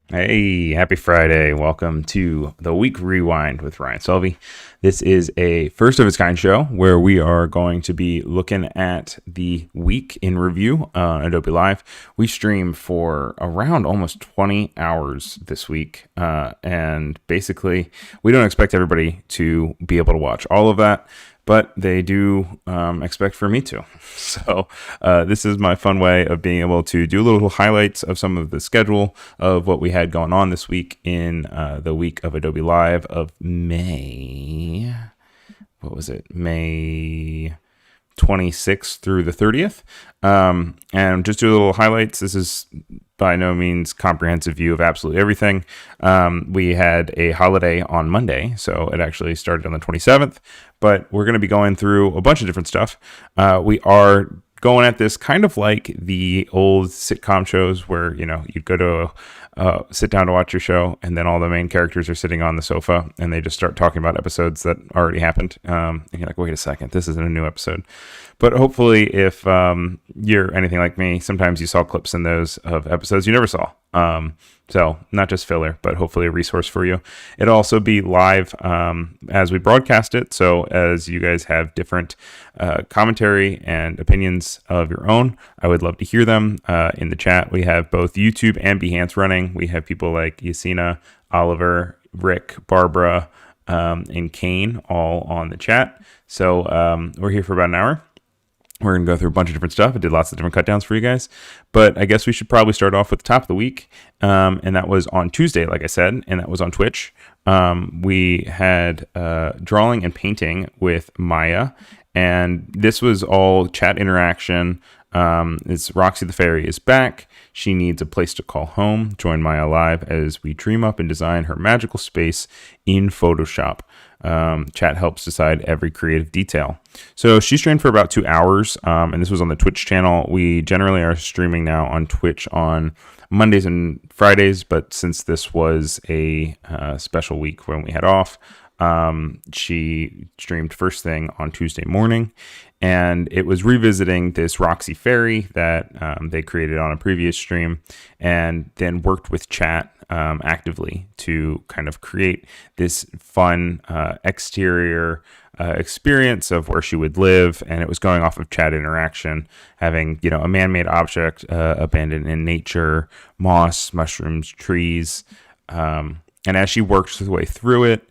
Hey, happy Friday. Welcome to the Week Rewind with Ryan Selvy. This is a first of its kind show where we are going to be looking at the week in review on Adobe Live. We stream for around almost 20 hours this week. And basically, we don't expect everybody to be able to watch all of that, but they do expect for me to. So this is my fun way of being able to do little highlights of some of the schedule of what we had going on this week in the week of Adobe Live of May. What was it? May 26th through the 30th. And just do little highlights. This is by no means comprehensive view of absolutely everything. We had a holiday on Monday, so it actually started on the 27th, but we're going to be going through a bunch of different stuff. We are going at this kind of like the old sitcom shows where, you'd go to sit down to watch your show, and then all the main characters are sitting on the sofa, and they just start talking about episodes that already happened. And you're like, wait a second, this isn't a new episode. But hopefully, if you're anything like me, sometimes you saw clips in those of episodes you never saw. So not just filler, but hopefully a resource for you. It'll also be live as we broadcast it. So as you guys have different commentary and opinions of your own, I would love to hear them in the chat. We have both YouTube and Behance running. We have people like Yasina, Oliver, Rick, Barbara, and Kane all on the chat. So we're here for about an hour. We're going to go through a bunch of different stuff. I did lots of different cut downs for you guys. But I guess we should probably start off with the top of the week. And that was on Tuesday, like I said, and that was on Twitch. We had drawing and painting with Maya. And this was all chat interaction. It's Roxy the Fairy is back. She needs a place to call home. Join Maya live as we dream up and design her magical space in Photoshop. Chat helps decide every creative detail. So she streamed for about 2 hours, and this was on the Twitch channel. We generally are streaming now on Twitch on Mondays and Fridays, but since this was a special week when we had off, she streamed first thing on Tuesday morning, and it was revisiting this Roxy Fairy that they created on a previous stream, and then worked with chat actively to kind of create this fun exterior experience of where she would live. And it was going off of chat interaction, having a man-made object abandoned in nature, moss, mushrooms, trees, and as she worked her way through it,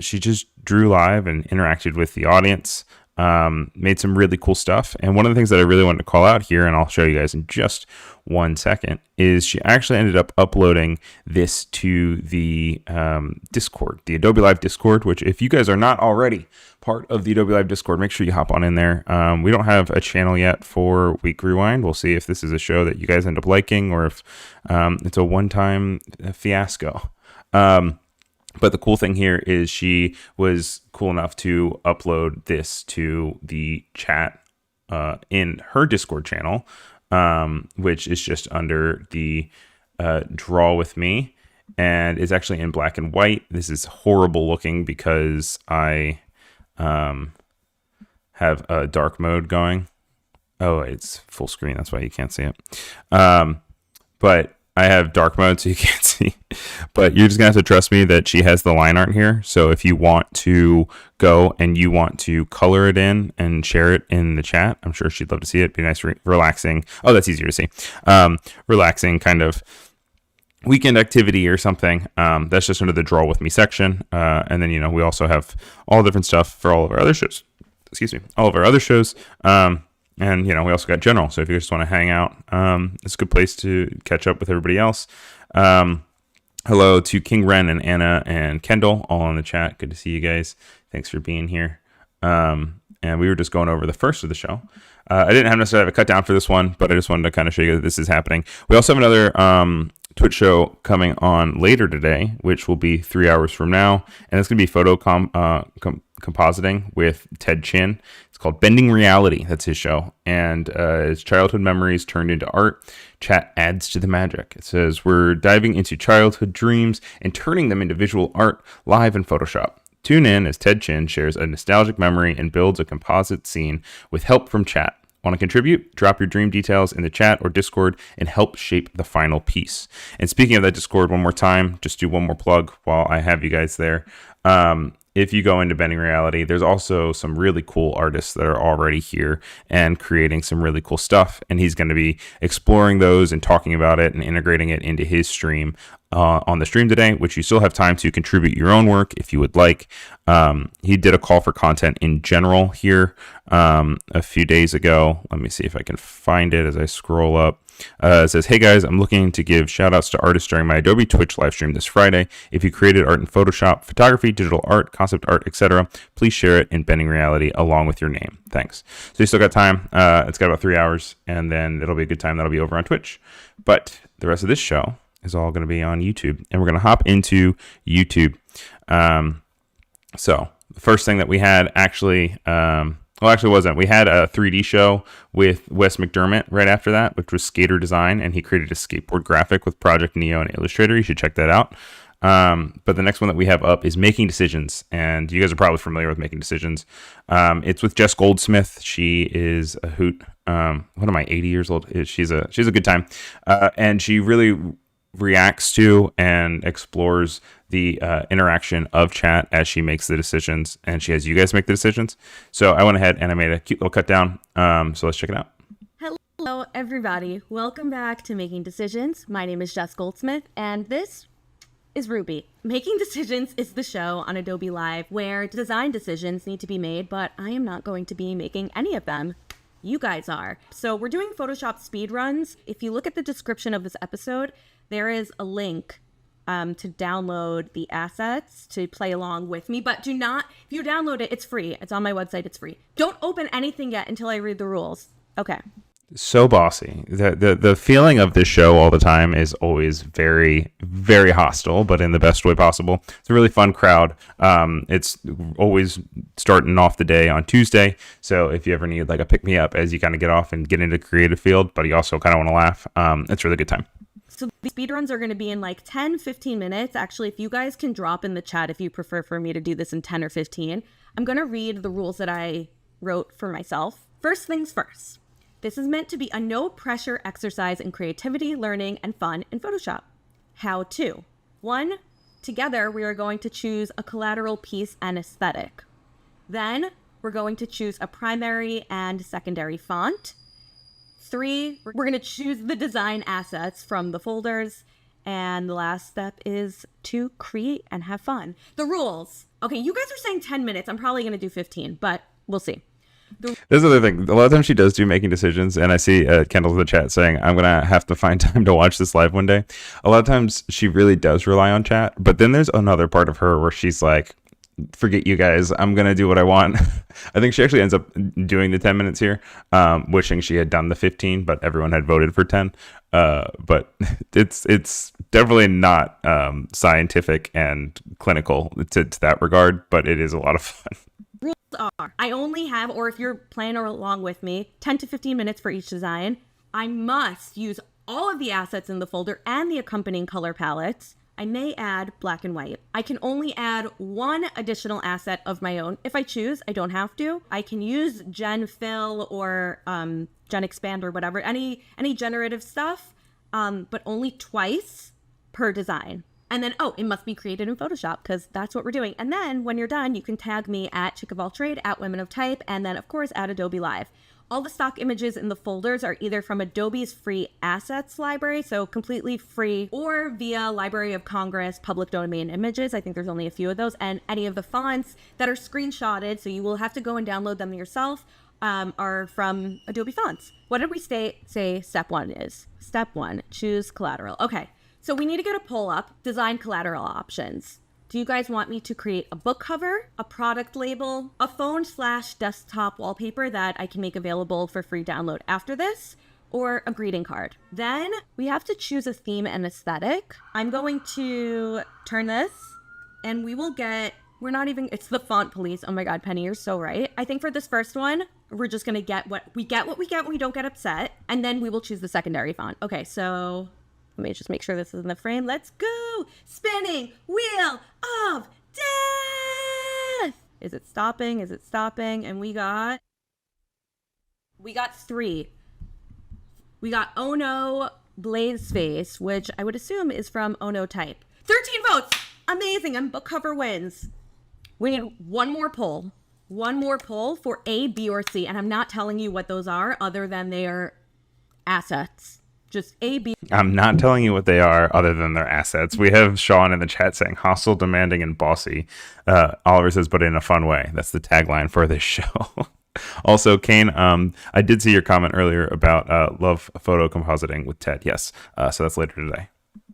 she just drew live and interacted with the audience. Made some really cool stuff. And one of the things that I really wanted to call out here, and I'll show you guys in just 1 second, is she actually ended up uploading this to the Discord, the Adobe Live Discord, which if you guys are not already part of the Adobe Live Discord, make sure you hop on in there. We don't have a channel yet for Week Rewind. We'll see if this is a show that you guys end up liking or if it's a one-time fiasco. But the cool thing here is she was cool enough to upload this to the chat in her Discord channel, which is just under the Draw With Me, and is actually in black and white. This is horrible looking because I have a dark mode going. Oh, it's full screen. That's why you can't see it. But I have dark mode, so you can't see. But you're just going to have to trust me that she has the line art here. So if you want to go and you want to color it in and share it in the chat, I'm sure she'd love to see it. Be nice, relaxing. Oh, that's easier to see. Relaxing kind of weekend activity or something. That's just under the Draw With Me section. And then, we also have all different stuff for all of our other shows. All of our other shows. And, we also got general. So if you just want to hang out, it's a good place to catch up with everybody else. Hello to King Ren and Anna and Kendall, all in the chat. Good to see you guys. Thanks for being here. And we were just going over the first of the show. I didn't necessarily have a cut down for this one, but I just wanted to kind of show you that this is happening. We also have another Twitch show coming on later today, which will be 3 hours from now. And it's going to be photo compositing with Ted Chin. It's called Bending Reality. That's his show. And his childhood memories turned into art. Chat adds to the magic. It says, we're diving into childhood dreams and turning them into visual art live in Photoshop. Tune in as Ted Chin shares a nostalgic memory and builds a composite scene with help from chat. Want to contribute? Drop your dream details in the chat or Discord and help shape the final piece. And speaking of that Discord, one more time, just do one more plug while I have you guys there. If you go into Bending Reality, there's also some really cool artists that are already here and creating some really cool stuff. And he's going to be exploring those and talking about it and integrating it into his stream on the stream today, which you still have time to contribute your own work if you would like. He did a call for content in general here a few days ago. Let me see if I can find it as I scroll up. It says, hey guys, I'm looking to give shout outs to artists during my Adobe Twitch live stream this Friday. If you created art in Photoshop, photography, digital art, concept art, etc., please share it in Bending Reality along with your name. Thanks. So you still got time. It's got about 3 hours, and then it'll be a good time. That'll be over on Twitch. But the rest of this show is all going to be on YouTube, and we're going to hop into YouTube. So the first thing that we had actually... wasn't. We had a 3D show with Wes McDermott right after that, which was Skater Design, and he created a skateboard graphic with Project Neo and Illustrator. You should check that out. But the next one that we have up is Making Decisions, and you guys are probably familiar with Making Decisions. It's with Jess Goldsmith. She is a hoot. What am I, 80 years old? She's a good time. And she really reacts to and explores the interaction of chat as she makes the decisions, and she has you guys make the decisions. So I went ahead and I made a cute little cut down. So let's check it out. Hello, everybody. Welcome back to Making Decisions. My name is Jess Goldsmith, and this is Ruby. Making Decisions is the show on Adobe Live where design decisions need to be made, but I am not going to be making any of them. You guys are. So we're doing Photoshop speed runs. If you look at the description of this episode, there is a link to download the assets to play along with me. But do not, if you download it, it's free. It's on my website. It's free. Don't open anything yet until I read the rules. Okay. So bossy. The feeling of this show all the time is always very, very hostile, but in the best way possible. It's a really fun crowd. It's always starting off the day on Tuesday. So if you ever need like a pick me up as you kind of get off and get into the creative field, but you also kind of want to laugh, it's a really good time. So the speedruns are going to be in like 10, 15 minutes. Actually, if you guys can drop in the chat if you prefer for me to do this in 10 or 15, I'm going to read the rules that I wrote for myself. First things first. This is meant to be a no-pressure exercise in creativity, learning, and fun in Photoshop. How to. 1. Together, we are going to choose a collateral piece and aesthetic. Then, we're going to choose a primary and secondary font. 3, we're going to choose the design assets from the folders. And the last step is to create and have fun. The rules. Okay, you guys are saying 10 minutes. I'm probably going to do 15, but we'll see. There's another thing. A lot of times she does do Making Decisions, and I see Kendall in the chat saying, I'm going to have to find time to watch this live one day. A lot of times she really does rely on chat, but then there's another part of her where she's like, forget you guys, I'm going to do what I want. I think she actually ends up doing the 10 minutes here, wishing she had done the 15, but everyone had voted for 10. But it's definitely not scientific and clinical to that regard, but it is a lot of fun. Rules are, I only have, or if you're playing along with me, 10 to 15 minutes for each design. I must use all of the assets in the folder and the accompanying color palettes. I may add black and white. I can only add one additional asset of my own. If I choose, I don't have to. I can use Gen Fill or Gen Expand or whatever, any generative stuff, but only twice per design. And then, it must be created in Photoshop because that's what we're doing. And then when you're done, you can tag me at Chick of All Trade, at Women of Type, and then, of course, at Adobe Live. All the stock images in the folders are either from Adobe's free assets library, so completely free, or via Library of Congress public domain images. I think there's only a few of those. And any of the fonts that are screenshotted, so you will have to go and download them yourself, are from Adobe fonts. What did we say step 1 is? Step 1, choose collateral. Okay. So we need to get a poll up, design collateral options. Do you guys want me to create a book cover, a product label, a phone/desktop wallpaper that I can make available for free download after this, or a greeting card? Then we have to choose a theme and aesthetic. I'm going to turn this and we will get, it's the font police. Oh my God, Penny, you're so right. I think for this first one, we're just going to get what we get when we don't get upset. And then we will choose the secondary font. Okay, so let me just make sure this is in the frame. Let's go. Spinning wheel of death. Is it stopping? And we got We got 3. We got Ono Blaze Face, which I would assume is from Ono Type. 13 votes! Amazing, and book cover wins. We need one more poll. One more poll for A, B, or C. And I'm not telling you what those are other than they are assets. Just A, B. I'm not telling you what they are other than their assets. We have Sean in the chat saying hostile, demanding, and bossy. Oliver says, but in a fun way. That's the tagline for this show. Also, Kane, I did see your comment earlier about love photo compositing with Ted. Yes. So that's later today.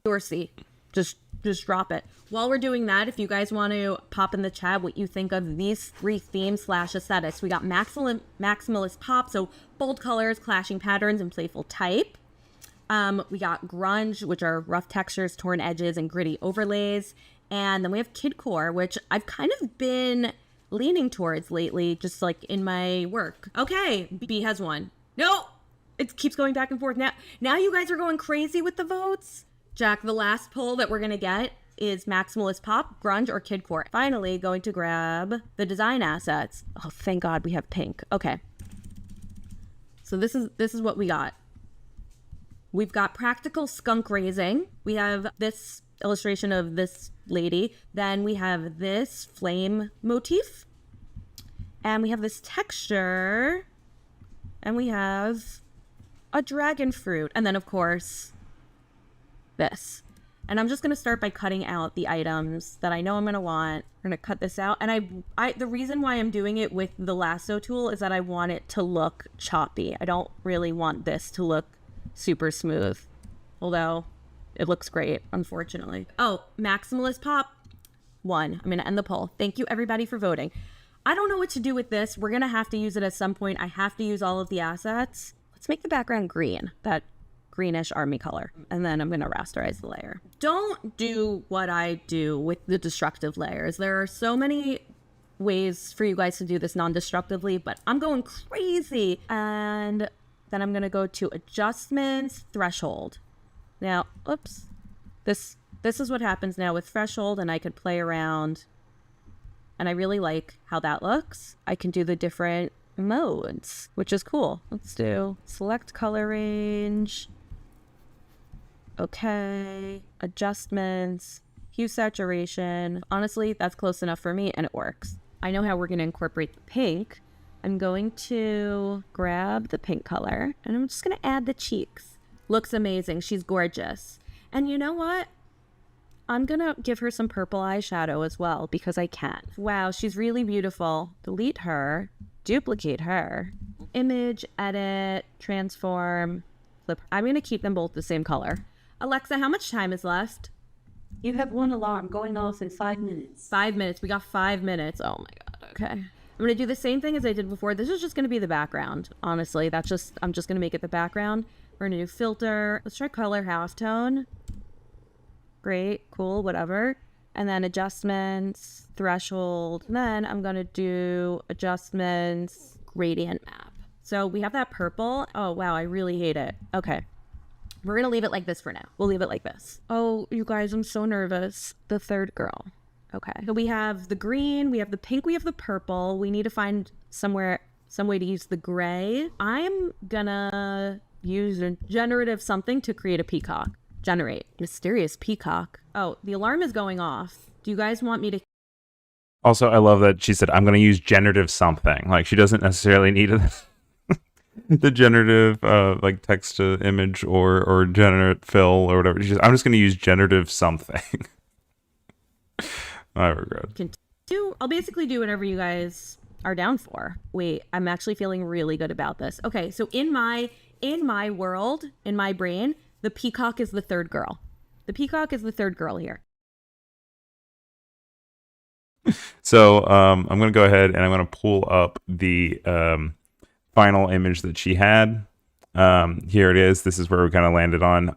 Or C. Just drop it. While we're doing that, if you guys want to pop in the chat what you think of these 3 themes / aesthetics. We got maximalist pop, so bold colors, clashing patterns, and playful type. We got grunge, which are rough textures, torn edges, and gritty overlays. And then we have kidcore, which I've kind of been leaning towards lately, just like in my work. Okay, B has one. No, it keeps going back and forth. Now you guys are going crazy with the votes. Jack, the last poll that we're going to get is maximalist pop, grunge, or kidcore. Finally, going to grab the design assets. Oh, thank God we have pink. Okay. So this is what we got. We've got practical skunk raising. We have this illustration of this lady. Then we have this flame motif. And we have this texture. And we have a dragon fruit. And then, of course, this. And I'm just going to start by cutting out the items that I know I'm going to want. We're going to cut this out. And the reason why I'm doing it with the lasso tool is that I want it to look choppy. I don't really want this to look super smooth, although it looks great, unfortunately. Oh, maximalist pop won. I'm going to end the poll. Thank you, everybody, for voting. I don't know what to do with this. We're going to have to use it at some point. I have to use all of the assets. Let's make the background green, that greenish army color. And then I'm going to rasterize the layer. Don't do what I do with the destructive layers. There are so many ways for you guys to do this non-destructively, but I'm going crazy. And then I'm going to go to adjustments, threshold. Now, oops. This is what happens now with threshold, and I could play around. And I really like how that looks. I can do the different modes, which is cool. Let's do select color range. Okay. Adjustments, hue saturation. Honestly, that's close enough for me, and it works. I know how we're going to incorporate the pink. I'm going to grab the pink color, and I'm just going to add the cheeks. Looks amazing. She's gorgeous. And you know what? I'm going to give her some purple eyeshadow as well, because I can. Wow, she's really beautiful. Delete her. Duplicate her. Image, edit, transform, flip. I'm going to keep them both the same color. Alexa, how much time is left? You have one alarm going off in 5 minutes. 5 minutes. We got 5 minutes. Oh my God. Okay. I'm going to do the same thing as I did before. This is just going to be the background. Honestly, I'm just going to make it the background. We're going to do filter. Let's try color halftone. Great. Cool. Whatever. And then adjustments, threshold. And then I'm going to do adjustments, gradient map. So we have that purple. Oh, wow. I really hate it. Okay. We're going to leave it like this for now. We'll leave it like this. Oh, you guys, I'm so nervous. The third girl. Okay. So we have the green, we have the pink, we have the purple. We need to find some way to use the gray. I'm gonna use a generative something to create a peacock. Generate. Mysterious peacock. Oh, the alarm is going off. Do you guys want me to... Also, I love that she said, I'm going to use generative something. Like, she doesn't necessarily need the generative, like, text to image or generate fill or whatever. I'm just going to use generative something. I regret. I'll basically do whatever you guys are down for. Wait, I'm actually feeling really good about this. Okay, so in my world, in my brain, the peacock is the third girl. The peacock is the third girl here. So I'm going to go ahead and I'm going to pull up the final image that she had. Here it is. This is where we kind of landed on.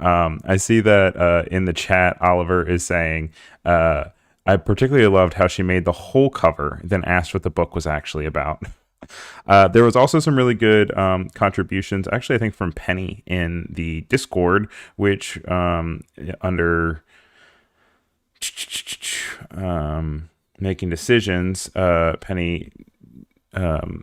I see that in the chat, Oliver is saying, I particularly loved how she made the whole cover, then asked what the book was actually about. There was also some really good contributions, actually, I think from Penny in the Discord, which under making decisions, Penny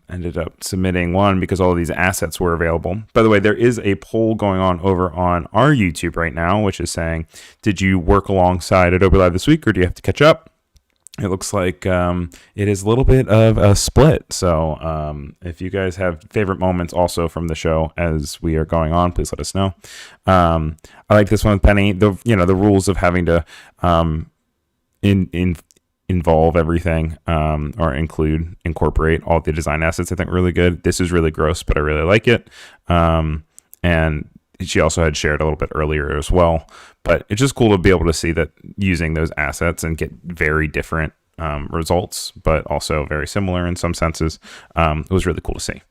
ended up submitting one because all of these assets were available. By the way, there is a poll going on over on our YouTube right now, which is saying, did you work alongside Adobe Live this week or do you have to catch up? It looks like it is a little bit of a split. So if you guys have favorite moments also from the show as we are going on, please let us know. I like this one with Penny. The rules of having to involve everything or incorporate all the design assets, I think really good. This is really gross, but I really like it. And she also had shared a little bit earlier as well, but it's just cool to be able to see that using those assets and get very different results, but also very similar in some senses. It was really cool to see.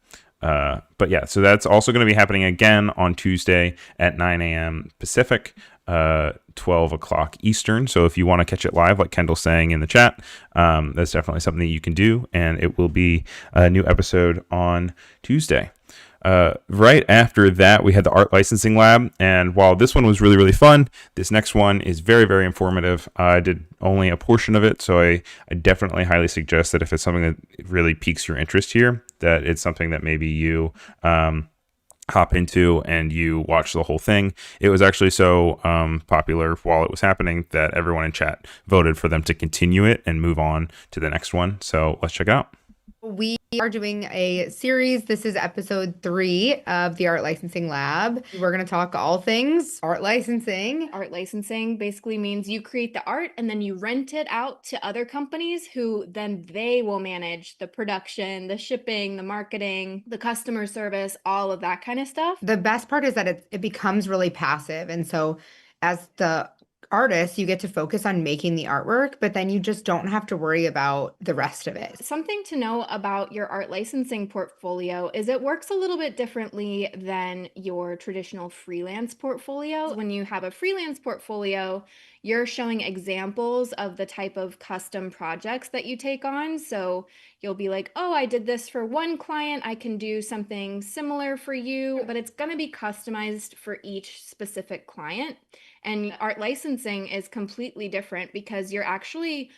But yeah, so that's also going to be happening again on Tuesday at 9 a.m. Pacific, 12 o'clock Eastern. So if you want to catch it live, like Kendall's saying in the chat, that's definitely something that you can do. And it will be a new episode on Tuesday. Right after that, we had the art licensing lab. And while this one was really, really fun, this next one is very, very informative. I did only a portion of it. So I definitely highly suggest that if it's something that really piques your interest here, that it's something that maybe you hop into and you watch the whole thing. It was actually so popular while it was happening that everyone in chat voted for them to continue it and move on to the next one. So let's check it out. We are doing a series. This is episode 3 of the Art Licensing Lab. We're going to talk all things art licensing. Art licensing basically means you create the art and then you rent it out to other companies who then they will manage the production, the shipping, the marketing, the customer service, all of that kind of stuff. The best part is that it becomes really passive. And so as the artist, you get to focus on making the artwork, but then you just don't have to worry about the rest of it. Something to know about your art licensing portfolio is it works a little bit differently than your traditional freelance portfolio. When you have a freelance portfolio, you're showing examples of the type of custom projects that you take on. So you'll be like, oh, I did this for one client. I can do something similar for you, but it's going to be customized for each specific client. And art licensing is completely different because you're actually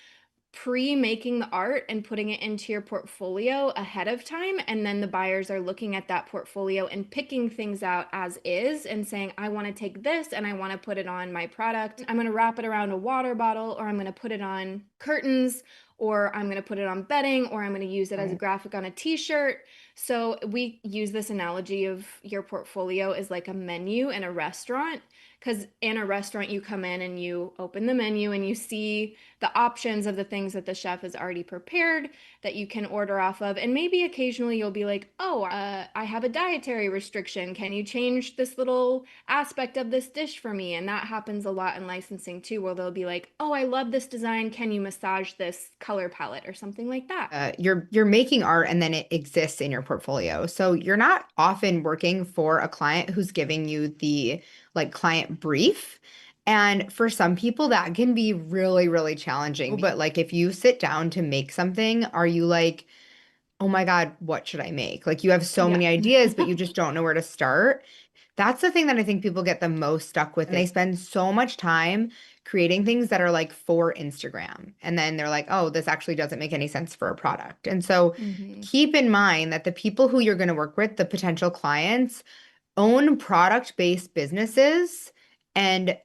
pre-making the art and putting it into your portfolio ahead of time. And then the buyers are looking at that portfolio and picking things out as is and saying, I want to take this and I want to put it on my product. I'm going to wrap it around a water bottle, or I'm going to put it on curtains, or I'm going to put it on bedding, or I'm going to use it as a graphic on a t-shirt. So we use this analogy of your portfolio as like a menu in a restaurant. Because in a restaurant, you come in and you open the menu and you see the options of the things that the chef has already prepared that you can order off of. And maybe occasionally you'll be like, oh, I have a dietary restriction. Can you change this little aspect of this dish for me? And that happens a lot in licensing too, where they'll be like, oh, I love this design. Can you massage this color palette or something like that? You're making art and then it exists in your portfolio. So you're not often working for a client who's giving you the client brief. And for some people that can be really, really challenging. But like, if you sit down to make something, are you like, oh my God, what should I make? Like, you have so many ideas, but you just don't know where to start. That's the thing that I think people get the most stuck with. And they spend so much time creating things that are like for Instagram. And then they're like, oh, this actually doesn't make any sense for a product. And so keep in mind that the people who you're going to work with, the potential clients, own product-based businesses, and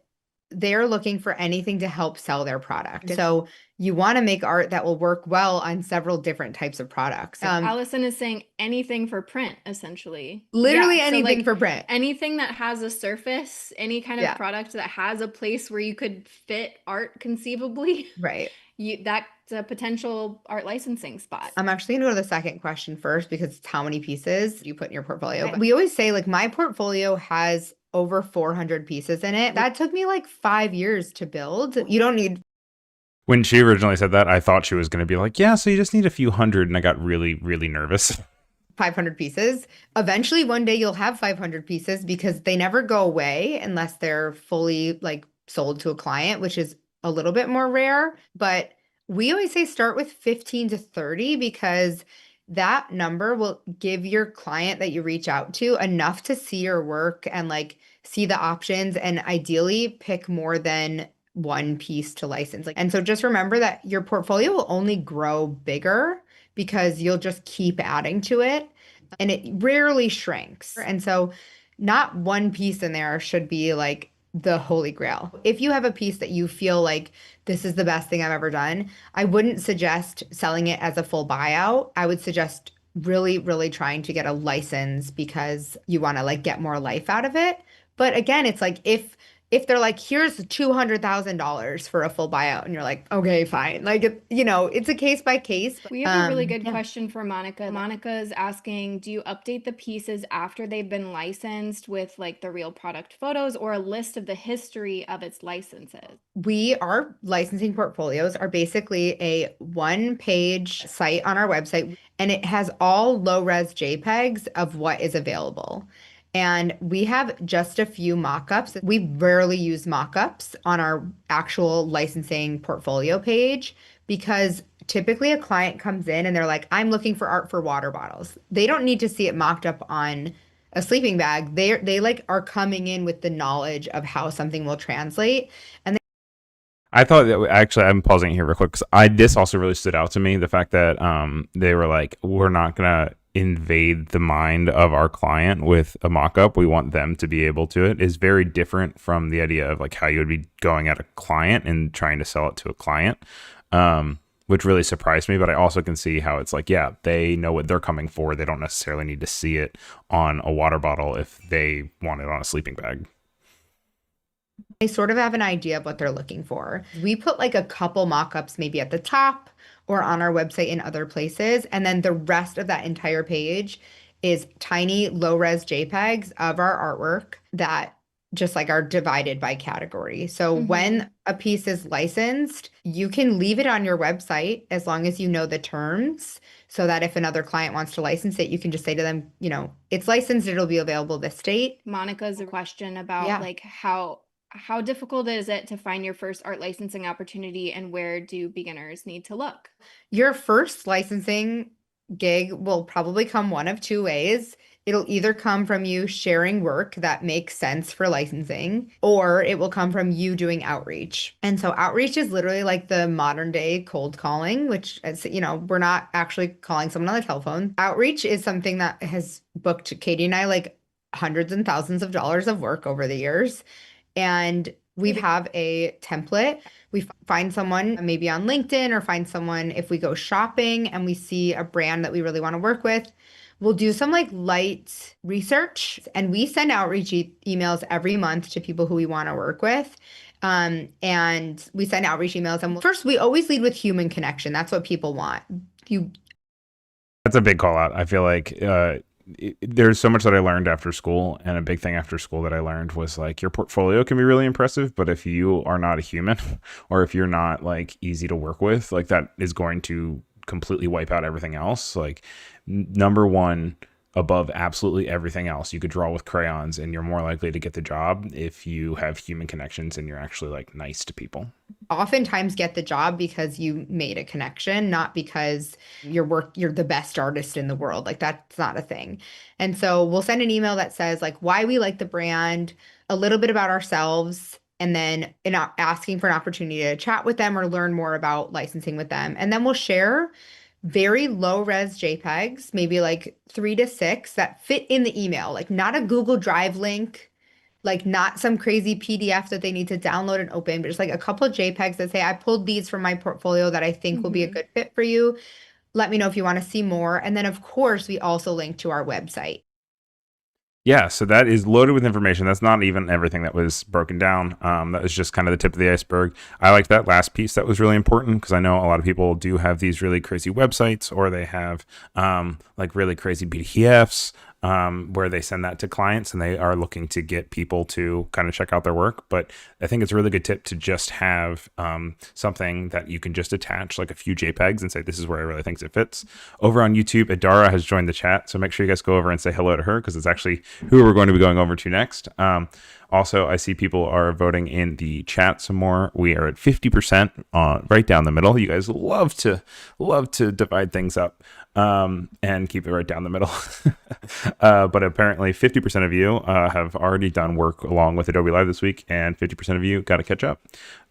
they're looking for anything to help sell their product. So you want to make art that will work well on several different types of products. Allison is saying anything for print, essentially. Literally anything for print. Anything that has a surface, any kind of product that has a place where you could fit art conceivably. Right. That's a potential art licensing spot. I'm actually going to go to the second question first because it's how many pieces you put in your portfolio. Okay. We always say, like, my portfolio has over 400 pieces in it. That took me like 5 years to build. You don't need... When she originally said that, I thought she was going to be like, yeah, so you just need a few hundred. And I got really, really nervous. 500 pieces. Eventually, one day you'll have 500 pieces because they never go away unless they're fully like sold to a client, which is a little bit more rare. But we always say start with 15 to 30 because that number will give your client that you reach out to enough to see your work and like see the options and ideally pick more than one piece to license. And so just remember that your portfolio will only grow bigger because you'll just keep adding to it and it rarely shrinks. And so not one piece in there should be like the holy grail. If you have a piece that you feel like this is the best thing I've ever done, I wouldn't suggest selling it as a full buyout. I would suggest really, really trying to get a license because you want to like get more life out of it. But again, it's like if they're like, here's $200,000 for a full buyout, and you're like, okay, fine. Like, it's a case by case. We have a really good Yeah. question for Monica. Monica is asking, do you update the pieces after they've been licensed with like the real product photos or a list of the history of its licenses? Our licensing portfolios are basically a one-page site on our website, and it has all low-res JPEGs of what is available. And we have just a few mock-ups. We rarely use mock-ups on our actual licensing portfolio page because typically a client comes in and they're like, I'm looking for art for water bottles. They don't need to see it mocked up on a sleeping bag. They like are coming in with the knowledge of how something will translate. And I thought that actually, I'm pausing here real quick because this also really stood out to me. The fact that they were like, we're not gonna invade the mind of our client with a mock-up. We want them to be able to. It is very different from the idea of like how you would be going at a client and trying to sell it to a client, which really surprised me. But I also can see how it's like, yeah, they know what they're coming for. They don't necessarily need to see it on a water bottle if they want it on a sleeping bag. they sort of have an idea of what they're looking for. We put like a couple mock-ups maybe at the top or on our website in other places. And then the rest of that entire page is tiny low-res JPEGs of our artwork that just like are divided by category. So when a piece is licensed, you can leave it on your website as long as you know the terms so that if another client wants to license it, you can just say to them, it's licensed, it'll be available this date. Monica's a question about Yeah. like how difficult is it to find your first art licensing opportunity and where do beginners need to look? Your first licensing gig will probably come one of two ways. It'll either come from you sharing work that makes sense for licensing, or it will come from you doing outreach. And so outreach is literally like the modern day cold calling, which is, we're not actually calling someone on the telephone. Outreach is something that has booked Katie and I like hundreds and thousands of dollars of work over the years. And we have a template. We find someone maybe on LinkedIn or find someone if we go shopping and we see a brand that we really want to work with. We'll do some like light research and we send outreach emails every month to people who we want to work with. And we send outreach emails. And first, we always lead with human connection. That's what people want. That's a big call out. I feel like there's so much that I learned after school, and a big thing after school that I learned was like your portfolio can be really impressive, but if you are not a human or if you're not like easy to work with, like that is going to completely wipe out everything else. Like number one, above absolutely everything else, you could draw with crayons and you're more likely to get the job if you have human connections and you're actually like nice to people. Oftentimes get the job because you made a connection, not because you're the best artist in the world. Like that's not a thing. And so we'll send an email that says like why we like the brand, a little bit about ourselves, and then asking for an opportunity to chat with them or learn more about licensing with them. And then we'll share very low res JPEGs, maybe like 3 to 6 that fit in the email, like not a Google Drive link, like not some crazy PDF that they need to download and open, but just like a couple of JPEGs that say, I pulled these from my portfolio that I think will be a good fit for you. Let me know if you want to see more. And then of course, we also link to our website. Yeah, so that is loaded with information. That's not even everything that was broken down. That was just kind of the tip of the iceberg. I liked that last piece. That was really important because I know a lot of people do have these really crazy websites or they have like really crazy PDFs where they send that to clients and they are looking to get people to kind of check out their work. But I think it's a really good tip to just have something that you can just attach like a few JPEGs and say, this is where I really think it fits. Over on YouTube, Adara has joined the chat. So make sure you guys go over and say hello to her because it's actually who we're going to be going over to next. Also, I see people are voting in the chat some more. We are at 50% right down the middle. You guys love to divide things up and keep it right down the middle. But apparently 50% of you have already done work along with Adobe Live this week, and 50% of you got to catch up.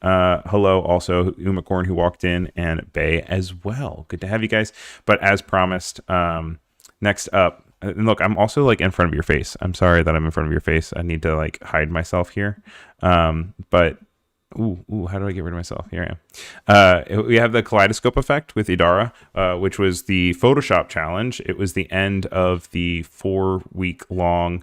Hello also Umacorn, who walked in, and Bay as well. Good to have you guys. But as promised, next up, and look, I'm also like in front of your face. I'm sorry that I'm in front of your face. I need to like hide myself here. But how do I get rid of myself? Here I am. We have the kaleidoscope effect with Idara, which was the Photoshop challenge. It was the end of the 4-week long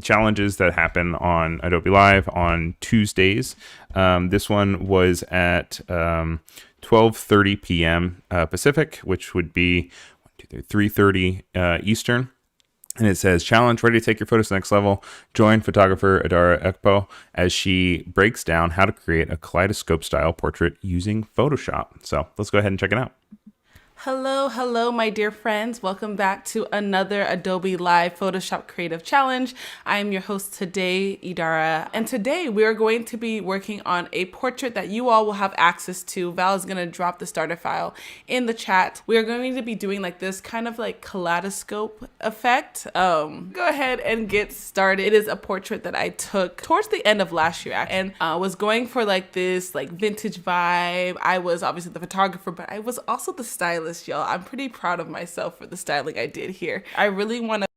challenges that happen on Adobe Live on Tuesdays. This one was at 12:30 p.m. Pacific, which would be 3:30 Eastern. And it says, challenge, ready to take your photos to the next level. Join photographer Adara Ekpo as she breaks down how to create a kaleidoscope style portrait using Photoshop. So let's go ahead and check it out. Hello, my dear friends. Welcome back to another Adobe Live Photoshop Creative Challenge. I am your host today, Idara. And today we are going to be working on a portrait that you all will have access to. Val is going to drop the starter file in the chat. We are going to be doing like this kind of like kaleidoscope effect. Go ahead and get started. It is a portrait that I took towards the end of last year and was going for like this like vintage vibe. I was obviously the photographer, but I was also the stylist. Y'all, I'm pretty proud of myself for the styling I did here. I really want to.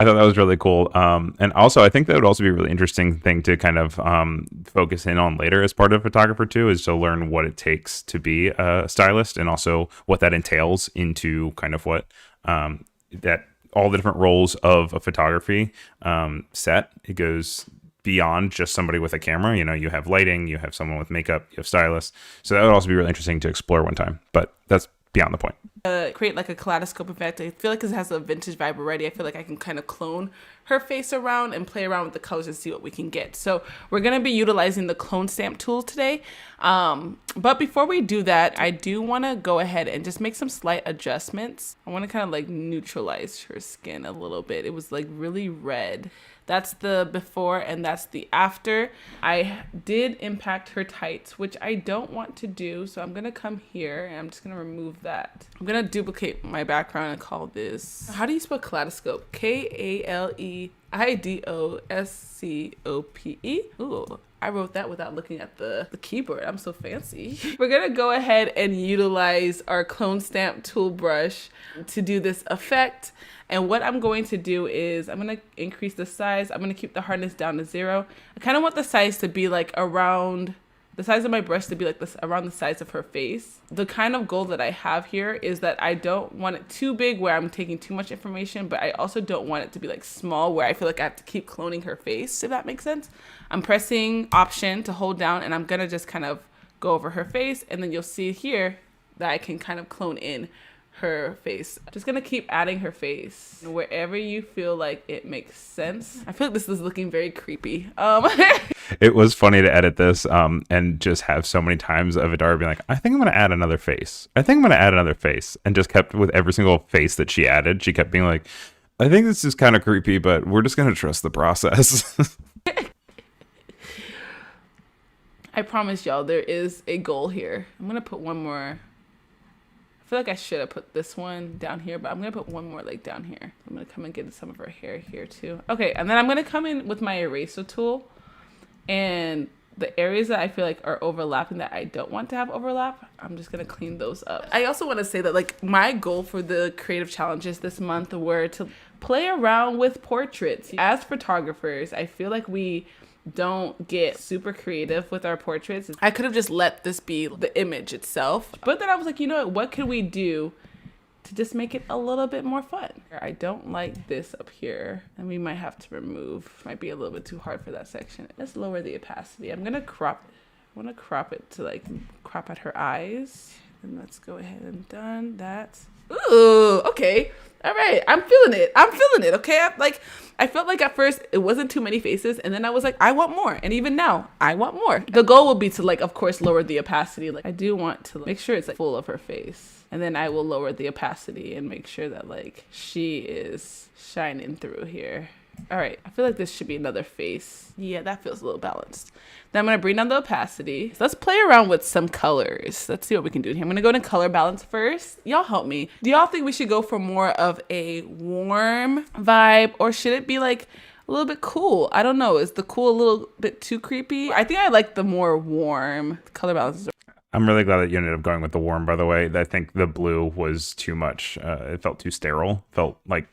I thought that was really cool. And also, I think that would also be a really interesting thing to kind of focus in on later as part of photographer too, is to learn what it takes to be a stylist and also what that entails into kind of what that all the different roles of a photography set. It goes beyond just somebody with a camera. You know, you have lighting, you have someone with makeup, you have stylists. So that would also be really interesting to explore one time. But that's beyond the point. Create like a kaleidoscope effect. I feel like it has a vintage vibe already. I feel like I can kind of clone her face around and play around with the colors and see what we can get. So we're going to be utilizing the clone stamp tool today. But before we do that, I do want to go ahead and just make some slight adjustments. I want to kind of like neutralize her skin a little bit. It was like really red. That's the before and that's the after. I did impact her tights, which I don't want to do. So I'm gonna come here and I'm just gonna remove that. I'm gonna duplicate my background and call this, how do you spell kaleidoscope? Kaleidoscope. Ooh, I wrote that without looking at the keyboard. I'm so fancy. We're gonna go ahead and utilize our clone stamp tool brush to do this effect. And what I'm going to do is I'm going to increase the size. I'm going to keep the hardness down to 0. I kind of want the size to be like around, the size of my brush to be like this, around the size of her face. The kind of goal that I have here is that I don't want it too big where I'm taking too much information, but I also don't want it to be like small where I feel like I have to keep cloning her face, if that makes sense. I'm pressing Option to hold down and I'm going to just kind of go over her face, and then you'll see here that I can kind of clone in her face. Just gonna keep adding her face wherever you feel like it makes sense. I feel like this is looking very creepy. It was funny to edit this and just have so many times of Adara being like, I think I'm gonna add another face. I think I'm gonna add another face, and just kept with every single face that she added. She kept being like, I think this is kind of creepy, but we're just gonna trust the process. I promise y'all there is a goal here. I'm gonna put one more. I feel like I should have put this one down here, but I'm gonna put one more like down here. I'm gonna come and get some of her hair here too. Okay, and then I'm gonna come in with my eraser tool, and the areas that I feel like are overlapping that I don't want to have overlap, I'm just gonna clean those up. I also want to say that like my goal for the creative challenges this month were to play around with portraits. As photographers, I feel like we don't get super creative with our portraits. I could have just let this be the image itself, but then I was like, you know what could we do to just make it a little bit more fun? I don't like this up here, and we might have to remove. Might be a little bit too hard for that section. Let's lower the opacity. I'm gonna crop it. I want to crop it to like crop at her eyes, and let's go ahead and done that. Ooh, okay. All right, I'm feeling it. Okay, I felt like at first it wasn't too many faces, and then I was like, I want more, and even now I want more. The goal will be to like, of course, lower the opacity. Like I do want to make sure it's like full of her face, and then I will lower the opacity and make sure that like she is shining through here. All right, I feel like this should be another face. Yeah, that feels a little balanced. Then I'm gonna bring down the opacity. So let's play around with some colors. Let's see what we can do here. I'm gonna go into color balance first. Y'all help me. Do y'all think we should go for more of a warm vibe, or should it be like a little bit cool? I don't know. Is the cool a little bit too creepy? I think I like the more warm color balance. I'm really glad that you ended up going with the warm, by the way. I think the blue was too much. It felt too sterile. It felt like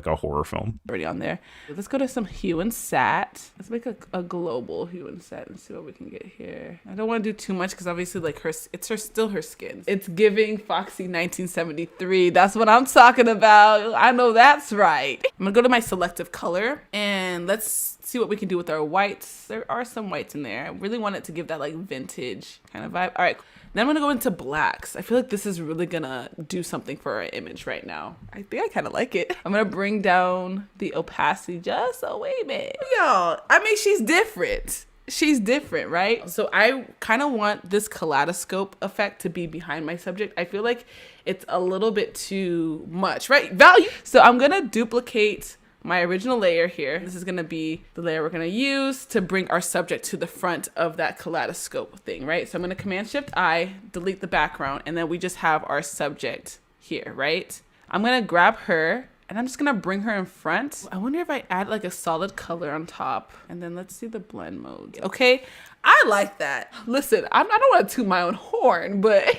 a horror film. Already on there. Let's go to some hue and sat. Let's make a global hue and sat and see what we can get here. I don't want to do too much because obviously like still her skin. It's giving Foxy 1973. That's what I'm talking about. I know that's right. I'm gonna go to my selective color and let's see what we can do with our whites. There are some whites in there. I really want it to give that like vintage kind of vibe. All right, then I'm gonna go into blacks. I feel like this is really gonna do something for our image right now. I think I kind of like it. I'm gonna bring down the opacity just a wee bit. Y'all, I mean, she's different. She's different, right? So I kind of want this kaleidoscope effect to be behind my subject. I feel like it's a little bit too much, right? Value. So I'm gonna duplicate my original layer here. This is gonna be the layer we're gonna use to bring our subject to the front of that kaleidoscope thing, right? So I'm gonna Command-Shift-I, delete the background, and then we just have our subject here, right? I'm gonna grab her, and I'm just gonna bring her in front. I wonder if I add like a solid color on top, and then let's see the blend mode. Okay, I like that. Listen, I don't wanna toot my own horn, but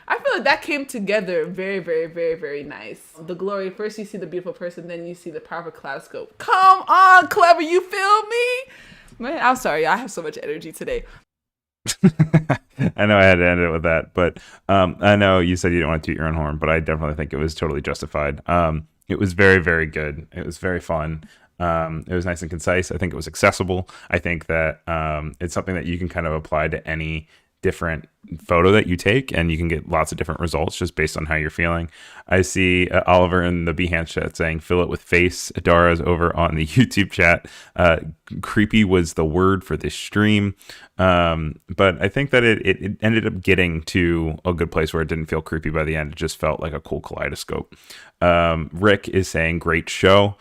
I feel like that came together very, very, very, very nice. The glory, first you see the beautiful person, then you see the powerful kaleidoscope. Come on, Clever, you feel me? Man, I'm sorry, I have so much energy today. I know I had to end it with that, but I know you said you didn't want to toot your own horn, but I definitely think it was totally justified. It was very, very good. It was very fun. It was nice and concise. I think it was accessible. I think that it's something that you can kind of apply to any different photo that you take, and you can get lots of different results just based on how you're feeling. I see Oliver in the Behance chat saying, fill it with face. Adara's over on the YouTube chat. Creepy was the word for this stream. But I think that it ended up getting to a good place where it didn't feel creepy by the end. It just felt like a cool kaleidoscope. Rick is saying, great show.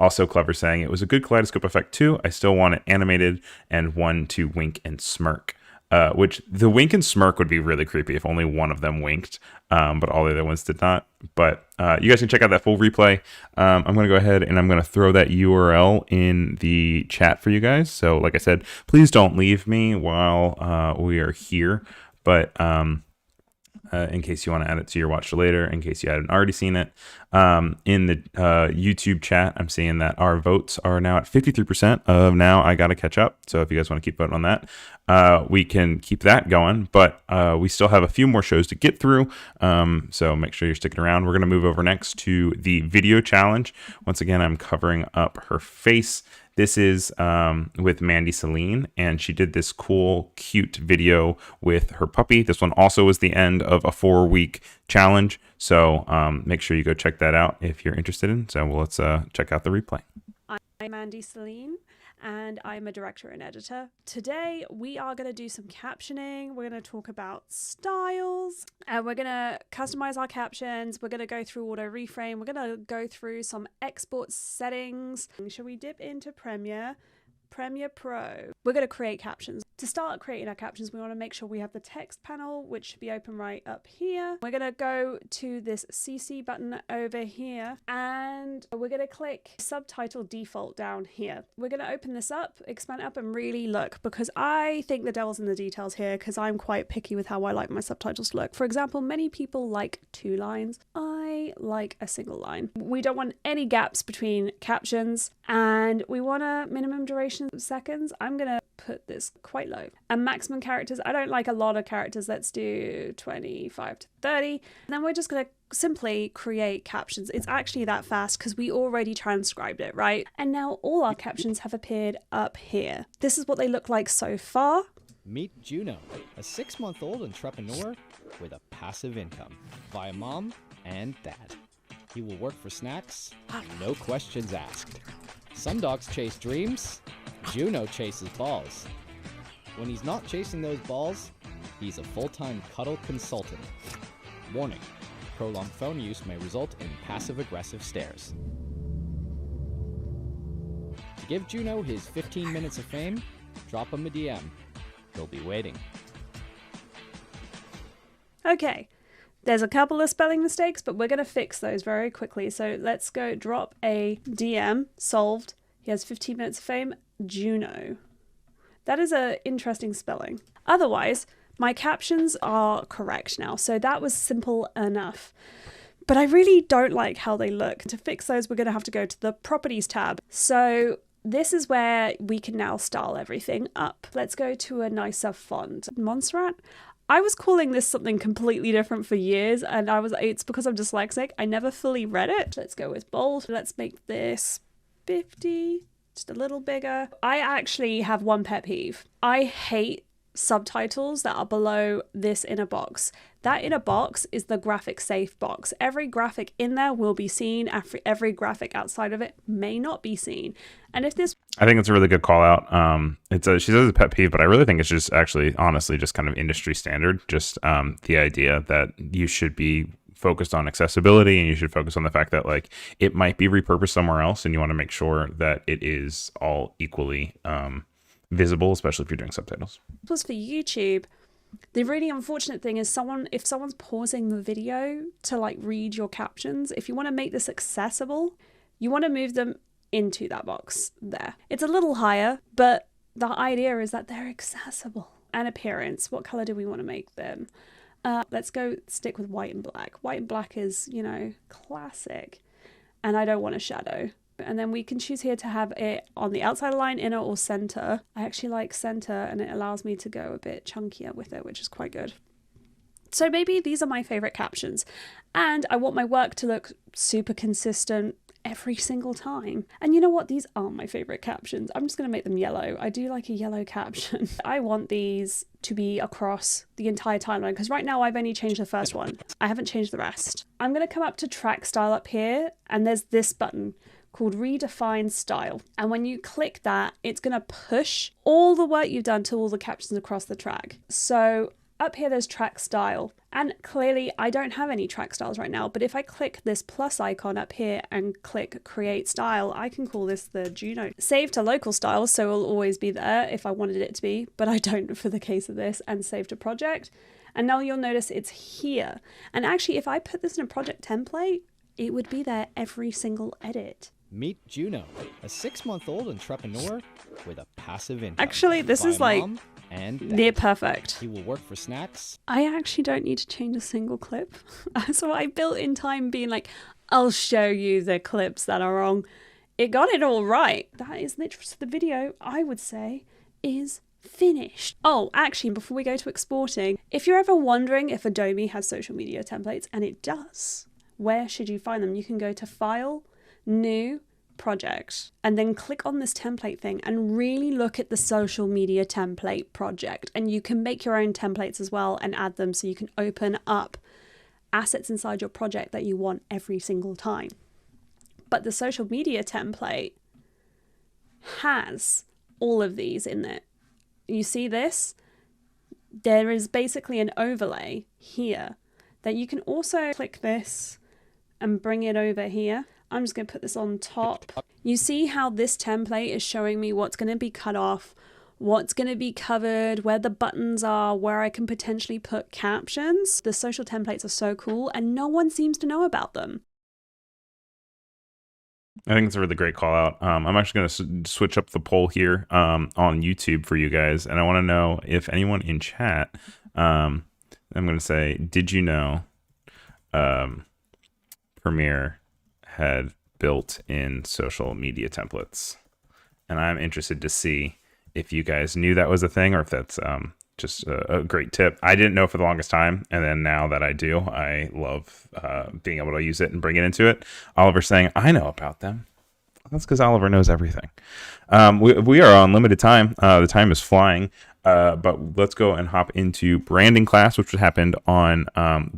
Also Clever saying it was a good kaleidoscope effect too. I still want it animated and one to wink and smirk, which the wink and smirk would be really creepy if only one of them winked, but all the other ones did not. But you guys can check out that full replay. I'm going to go ahead and I'm going to throw that URL in the chat for you guys. So like I said, please don't leave me while we are here. But in case you want to add it to your watch later, in case you hadn't already seen it. In the YouTube chat, I'm seeing that our votes are now at 53% of Now I Gotta Catch Up. So if you guys want to keep voting on that, we can keep that going. But we still have a few more shows to get through. So make sure you're sticking around. We're going to move over next to the video challenge. Once again, I'm covering up her face. This is with Mandy Celine, and she did this cool, cute video with her puppy. This one also was the end of a 4-week challenge, so make sure you go check that out if you're interested in. So let's check out the replay. I'm Mandy Celine, and I'm a director and editor. Today, we are going to do some captioning. We're going to talk about styles, and we're going to customize our captions. We're going to go through auto reframe. We're going to go through some export settings. Shall we dip into Premiere Pro? We're going to create captions. To start creating our captions, we want to make sure we have the text panel, which should be open right up here. We're going to go to this CC button over here, and we're going to click subtitle default down here. We're going to open this up, expand it up, and really look, because I think the devil's in the details here, because I'm quite picky with how I like my subtitles to look. For example, many people like 2 lines. I like a single line. We don't want any gaps between captions, and we want a minimum duration of seconds. I'm going to put this quite low. And maximum characters, I don't like a lot of characters. Let's do 25 to 30. And then we're just going to simply create captions. It's actually that fast because we already transcribed it, right? And now all our captions have appeared up here. This is what they look like so far. Meet Juno, a 6-month-old entrepreneur with a passive income via mom and dad. He will work for snacks, no questions asked. Some dogs chase dreams. Juno chases balls. When he's not chasing those balls, he's a full-time cuddle consultant. Warning, prolonged phone use may result in passive-aggressive stares. give Juno his 15 minutes of fame, drop him a DM. He'll be waiting. Okay, there's a couple of spelling mistakes, but we're going to fix those very quickly. So let's go drop a DM, solved. He has 15 minutes of fame, Juno. That is an interesting spelling. Otherwise, my captions are correct now, so that was simple enough. But I really don't like how they look. To fix those, we're going to have to go to the Properties tab. So this is where we can now style everything up. Let's go to a nicer font. Montserrat? I was calling this something completely different for years, and it's because I'm dyslexic. I never fully read it. Let's go with bold. Let's make this 50, just a little bigger. I actually have one pet peeve. I hate subtitles that are below this inner box. That inner box is the graphic safe box. Every graphic in there will be seen. Every graphic outside of it may not be seen. And if this, I think it's a really good call out. She says it's a pet peeve, but I really think it's just actually, honestly, just kind of industry standard. Just the idea that you should be focused on accessibility, and you should focus on the fact that like it might be repurposed somewhere else, and you want to make sure that it is all equally visible, especially if you're doing subtitles. was for YouTube. The really unfortunate thing is if someone's pausing the video to like read your captions, if you want to make this accessible, you want to move them into that box there. It's a little higher, but the idea is that they're accessible. And appearance, what color do we want to make them? Let's go stick with white and black. White and black is, classic. And I don't want a shadow. And then we can choose here to have it on the outside line, inner, or center. I actually like center, and it allows me to go a bit chunkier with it, which is quite good. So maybe these are my favorite captions. And I want my work to look super consistent every single time. And you know what? These aren't my favorite captions. I'm just going to make them yellow. I do like a yellow caption. I want these to be across the entire timeline, because right now I've only changed the first one. I haven't changed the rest. I'm going to come up to track style up here, and there's this button called redefine style. And when you click that, it's going to push all the work you've done to all the captions across the track. So up here, there's track style. And clearly I don't have any track styles right now, but if I click this plus icon up here and click create style, I can call this the Juno. Save to local style, so it'll always be there if I wanted it to be, but I don't for the case of this, and save to project. And now you'll notice it's here. And actually, if I put this in a project template, it would be there every single edit. Meet Juno, a 6-month-old entrepreneur with a passive income. Actually, this is like near perfect. He will work for snacks. I actually don't need to change a single clip. So I built in time being like, I'll show you the clips that are wrong. It got it all right. That is literally, so the video, I would say, is finished. Oh, actually, before we go to exporting, if you're ever wondering if Adobe has social media templates, and it does, where should you find them? You can go to File, New, Project, and then click on this template thing and really look at the social media template project. And you can make your own templates as well and add them, so you can open up assets inside your project that you want every single time. But the social media template has all of these in it. You see this? There is basically an overlay here that you can also click this and bring it over here. I'm just going to put this on top. You see how this template is showing me what's going to be cut off, what's going to be covered, where the buttons are, where I can potentially put captions. The social templates are so cool, and no one seems to know about them. I think it's a really great call out. I'm actually going to switch up the poll here on YouTube for you guys. And I want to know if anyone in chat, I'm going to say, did you know Premiere had built-in social media templates? And I'm interested to see if you guys knew that was a thing, or if that's just a great tip. I didn't know for the longest time, and then now that I do, I love being able to use it and bring it into it. Oliver's saying, I know about them. That's because Oliver knows everything. We are on limited time. The time is flying. But let's go and hop into branding class, which happened on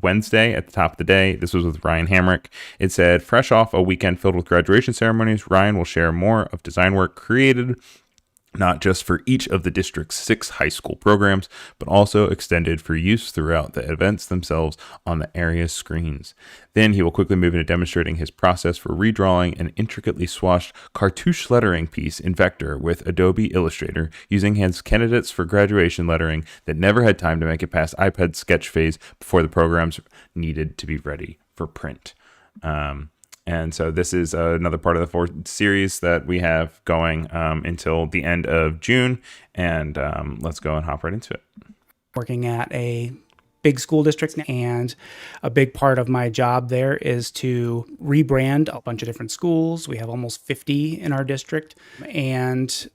Wednesday at the top of the day. This was with Ryan Hamrick. It said, fresh off a weekend filled with graduation ceremonies, Ryan will share more of design work created not just for each of the district's 6 high school programs, but also extended for use throughout the events themselves on the area's screens. Then he will quickly move into demonstrating his process for redrawing an intricately swatched cartouche lettering piece in vector with Adobe Illustrator, using his candidates for graduation lettering that never had time to make it past iPad sketch phase before the programs needed to be ready for print. And so this is another part of the 4th series that we have going until the end of June. And let's go and hop right into it. Working at a big school district, and a big part of my job there is to rebrand a bunch of different schools. We have almost 50 in our district, and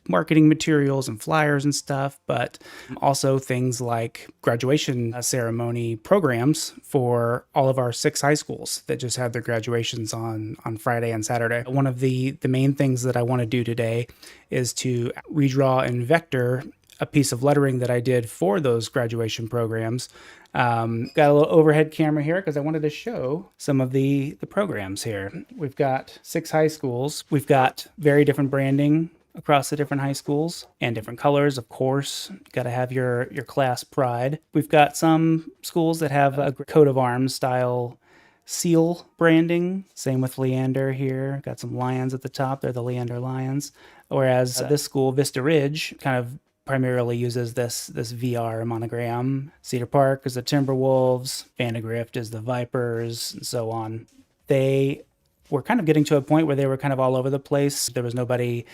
marketing materials and flyers and stuff, but also things like graduation ceremony programs for all of our 6 high schools that just had their graduations on Friday and Saturday. One of the main things that I want to do today is to redraw in vector a piece of lettering that I did for those graduation programs. Got a little overhead camera here because I wanted to show some of the programs here. We've got 6 high schools. We've got very different branding across the different high schools and different colors, of course. You got to have your class pride. We've got some schools that have a coat of arms style seal branding. Same with Leander here. Got some lions at the top. They're the Leander Lions. Whereas this school, Vista Ridge, kind of primarily uses this VR monogram. Cedar Park is the Timberwolves. Vandegrift is the Vipers, and so on. They were kind of getting to a point where they were kind of all over the place. There was nobody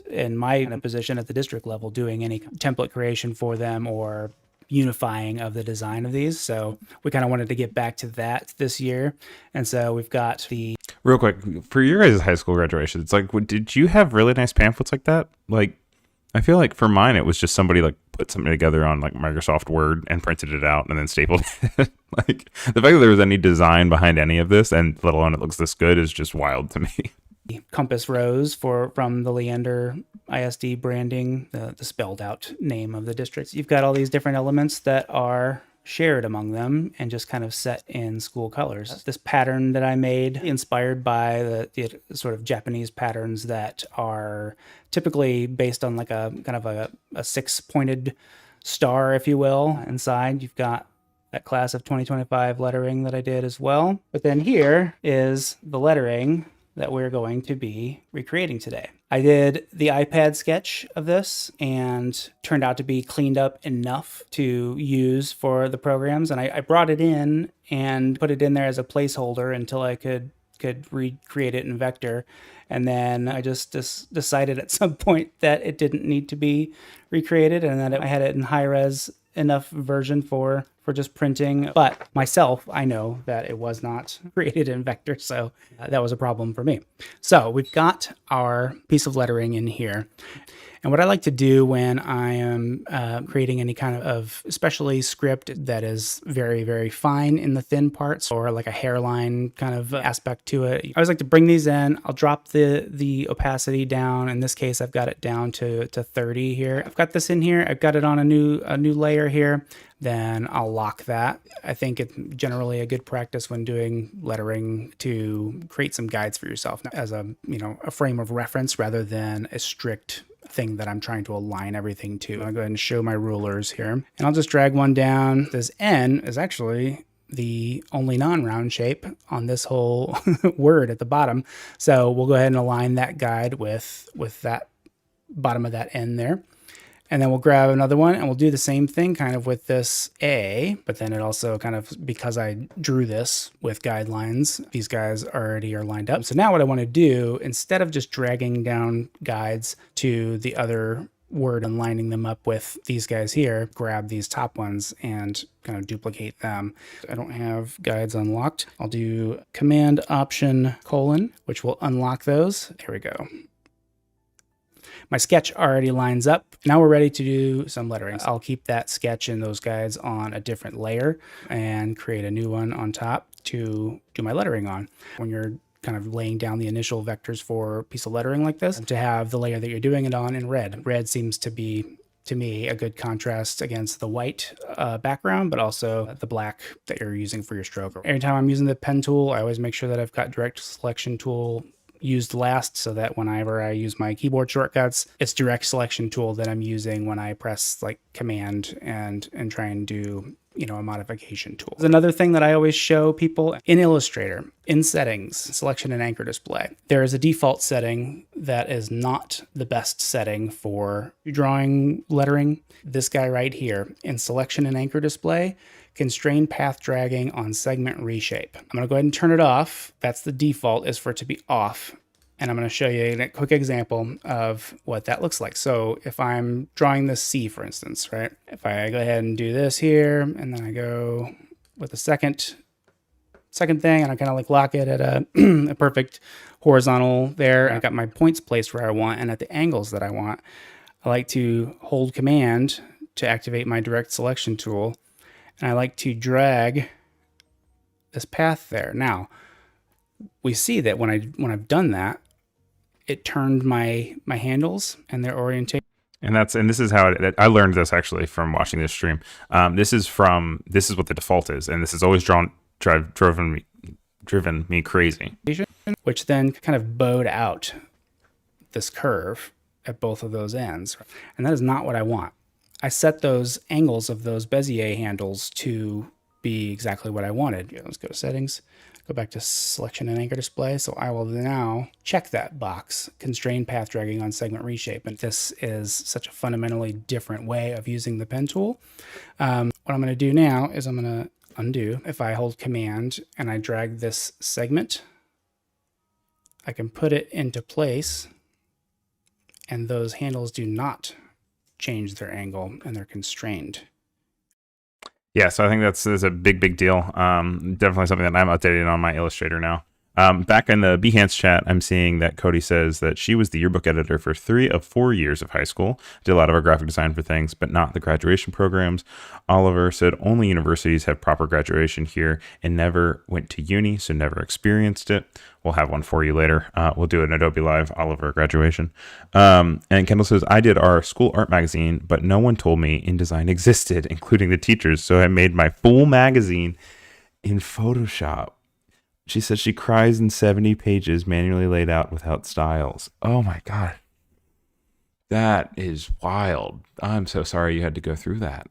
in my position at the district level doing any template creation for them or unifying of the design of these. So we kind of wanted to get back to that this year. And so we've got the... Real quick, for your guys' high school graduation, it's like, did you have really nice pamphlets like that? Like, I feel like for mine, it was just somebody like put something together on like Microsoft Word and printed it out and then stapled it. Like, the fact that there was any design behind any of this, and let alone it looks this good, is just wild to me. Compass Rose from the Leander ISD branding, the spelled out name of the districts. You've got all these different elements that are shared among them and just kind of set in school colors. This pattern that I made, inspired by the sort of Japanese patterns that are typically based on like a kind of a 6-pointed star, if you will, inside. You've got that class of 2025 lettering that I did as well. But then here is the lettering that we're going to be recreating today. I did the iPad sketch of this and turned out to be cleaned up enough to use for the programs. And I brought it in and put it in there as a placeholder until I could recreate it in vector. And then I just decided at some point that it didn't need to be recreated and that I had it in high res enough version for just printing. But myself, I know that it was not created in vector, so that was a problem for me. So we've got our piece of lettering in here. And what I like to do when I am creating any kind of especially script that is very, very fine in the thin parts or like a hairline kind of aspect to it, I always like to bring these in. I'll drop the opacity down. In this case, I've got it down to 30 here. I've got this in here. I've got it on a new layer here. Then I'll lock that. I think it's generally a good practice when doing lettering to create some guides for yourself as a frame of reference rather than a strict thing that I'm trying to align everything to. I'll go ahead and show my rulers here. And I'll just drag one down. This N is actually the only non-round shape on this whole word at the bottom. So we'll go ahead and align that guide with that bottom of that N there. And then we'll grab another one and we'll do the same thing kind of with this A, but then it also kind of, because I drew this with guidelines, these guys already are lined up. So now what I want to do, instead of just dragging down guides to the other word and lining them up with these guys here, grab these top ones and kind of duplicate them. I don't have guides unlocked. I'll do Command Option : which will unlock those. There we go. My sketch already lines up. Now we're ready to do some lettering. I'll keep that sketch and those guides on a different layer and create a new one on top to do my lettering on. When you're kind of laying down the initial vectors for a piece of lettering like this, to have the layer that you're doing it on in red. Red seems to be, to me, a good contrast against the white background, but also the black that you're using for your stroke. Every time I'm using the pen tool, I always make sure that I've got direct selection tool used last so that whenever I use my keyboard shortcuts, it's direct selection tool that I'm using when I press like command and try and do, a modification tool. Another thing that I always show people in Illustrator, in settings, selection and anchor display, there is a default setting that is not the best setting for drawing lettering. This guy right here in selection and anchor display, constrain path dragging on segment reshape. I'm going to go ahead and turn it off. That's the default, is for it to be off. And I'm going to show you a quick example of what that looks like. So if I'm drawing this C, for instance, right? If I go ahead and do this here, and then I go with the second thing, and I kind of like lock it at a perfect horizontal there. I got my points placed where I want and at the angles that I want. I like to hold command to activate my direct selection tool. And I like to drag this path there. Now, we see that when I've done that, it turned my handles and their orientation. And this is how I learned this actually from watching this stream. This is what the default is, and this has always driven me crazy. Which then kind of bowed out this curve at both of those ends, and that is not what I want. I set those angles of those Bezier handles to be exactly what I wanted. Let's go to settings. Go back to selection and anchor display. So I will now check that box, constrain path dragging on segment reshape. And this is such a fundamentally different way of using the pen tool. What I'm going to do now is I'm going to undo. If I hold command and I drag this segment, I can put it into place, and those handles do not change their angle and they're constrained. Yeah, so I think that's a big deal. Definitely something that I'm updating on my Illustrator now. Back in the Behance chat, I'm seeing that Cody says that she was the yearbook editor for 3 of 4 years of high school. Did a lot of our graphic design for things, but not the graduation programs. Oliver said only universities have proper graduation here and never went to uni, so never experienced it. We'll have one for you later. We'll do an Adobe Live Oliver graduation. And Kendall says, I did our school art magazine, but no one told me InDesign existed, including the teachers. So I made my full magazine in Photoshop. She says she cries in 70 pages manually laid out without styles. Oh my God. That is wild. I'm so sorry you had to go through that.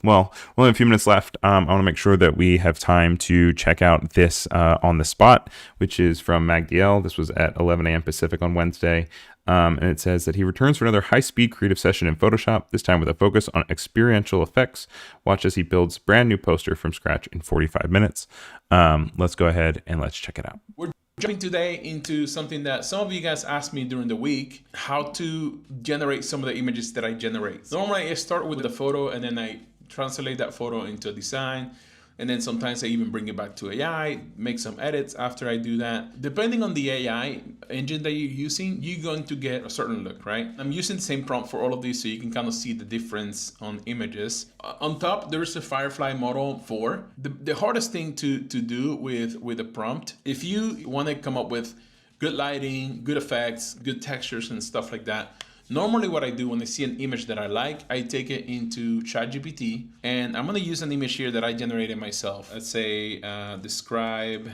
Well, we have a few minutes left. I want to make sure that we have time to check out this on the spot, which is from MagDL. This was at 11 a.m. Pacific on Wednesday. And it says that he returns for another high-speed creative session in Photoshop, this time with a focus on experiential effects. Watch as he builds brand new poster from scratch in 45 minutes. Let's go ahead and let's check it out. We're jumping today into something that some of you guys asked me during the week, how to generate some of the images that I generate. Normally I start with the photo and then I translate that photo into a design. And then sometimes I even bring it back to AI, make some edits after I do that. Depending on the AI engine that you're using, you're going to get a certain look, right? I'm using the same prompt for all of these so you can kind of see the difference on images. On top, there's a Firefly Model 4. The hardest thing to do with a prompt, if you want to come up with good lighting, good effects, good textures and stuff like that, normally what I do when I see an image that I like, I take it into ChatGPT, and I'm going to use an image here that I generated myself. Let's say describe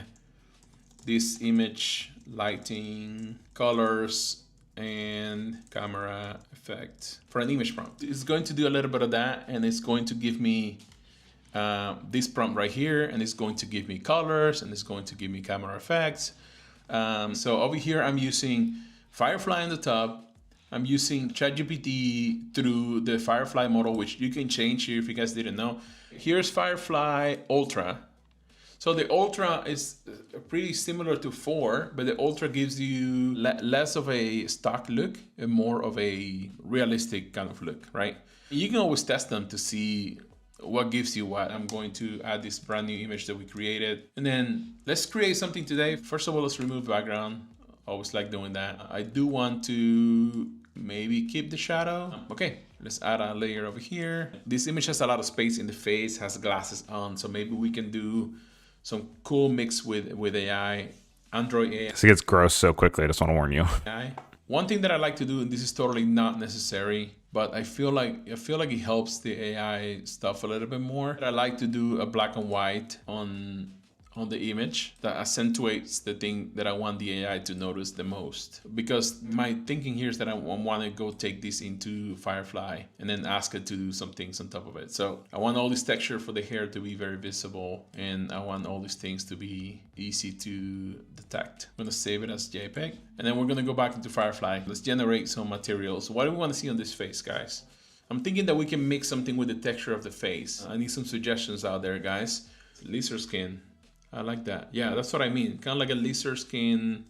this image, lighting, colors, and camera effect for an image prompt. It's going to do a little bit of that, and it's going to give me this prompt right here, and it's going to give me colors, and it's going to give me camera effects. So over here, I'm using Firefly on the top. I'm using ChatGPT through the Firefly model, which you can change here if you guys didn't know. Here's Firefly Ultra. So the Ultra is pretty similar to 4, but the Ultra gives you less of a stock look and more of a realistic kind of look, right? You can always test them to see what gives you what. I'm going to add this brand new image that we created. And then let's create something today. First of all, let's remove background. Always like doing that. I do want to maybe keep the shadow. Okay, let's add a layer over here. This image has a lot of space in the face, has glasses on, so maybe we can do some cool mix with AI, Android AI. This gets gross so quickly, I just want to warn you. One thing that I like to do, and this is totally not necessary, but I feel like it helps the AI stuff a little bit more. I like to do a black and white on on the image that accentuates the thing that I want the AI to notice the most. Because my thinking here is that I want to go take this into Firefly and then ask it to do some things on top of it. So I want all this texture for the hair to be very visible, and I want all these things to be easy to detect. I'm gonna save it as JPEG, and then we're gonna go back into Firefly. Let's generate some materials. What do we want to see on this face, guys? I'm thinking that we can mix something with the texture of the face. I need some suggestions out there, guys. Lizard skin. I like that. Yeah, that's what I mean. Kind of like a lizard skin,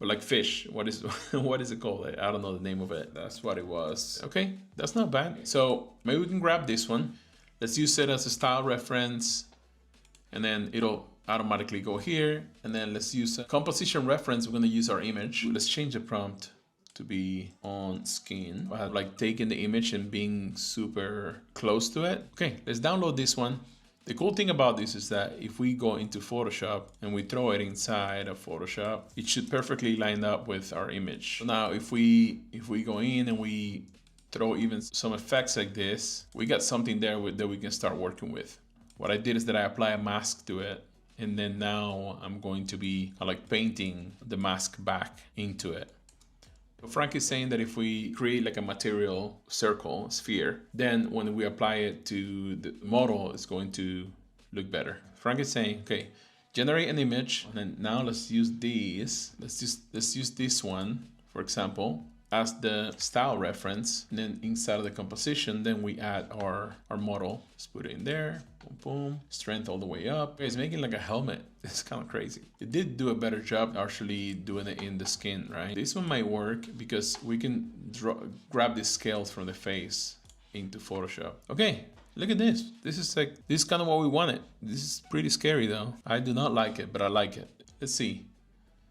or like fish. What is it called? I don't know the name of it. That's what it was. Okay, that's not bad. So maybe we can grab this one. Let's use it as a style reference, and then it'll automatically go here. And then let's use a composition reference. We're gonna use our image. Let's change the prompt to be on skin. I have like taken the image and being super close to it. Okay, let's download this one. The cool thing about this is that if we go into Photoshop and we throw it inside of Photoshop, it should perfectly line up with our image. So now if we go in and we throw even some effects like this, we got something there that we can start working with. What I did is that I apply a mask to it, and then now I'm going to be like painting the mask back into it. So Frank is saying that if we create like a material circle, sphere, then when we apply it to the model, it's going to look better. Frank is saying, okay, generate an image, and then now let's use these. Let's use this one, for example, as the style reference. And then inside of the composition, then we add our model. Let's put it in there. Boom, boom. Strength all the way up. Okay, it's making like a helmet. It's kind of crazy. It did do a better job actually doing it in the skin, right? This one might work because we can grab the scales from the face into Photoshop. Okay, look at this. This is kind of what we wanted. This is pretty scary though. I do not like it, but I like it. Let's see.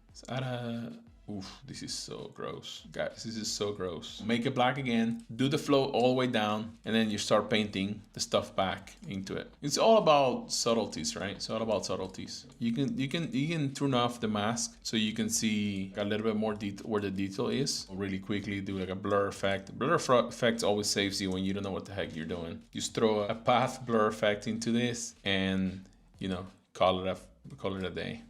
Let's add a... Oof, this is so gross. Guys, this is so gross. Make it black again, do the flow all the way down, and then you start painting the stuff back into it. It's all about subtleties, right? It's all about subtleties. You can turn off the mask so you can see a little bit more detail where the detail is. Really quickly do like a blur effect. Blur effect always saves you when you don't know what the heck you're doing. Just throw a path blur effect into this and, you know, call it a day.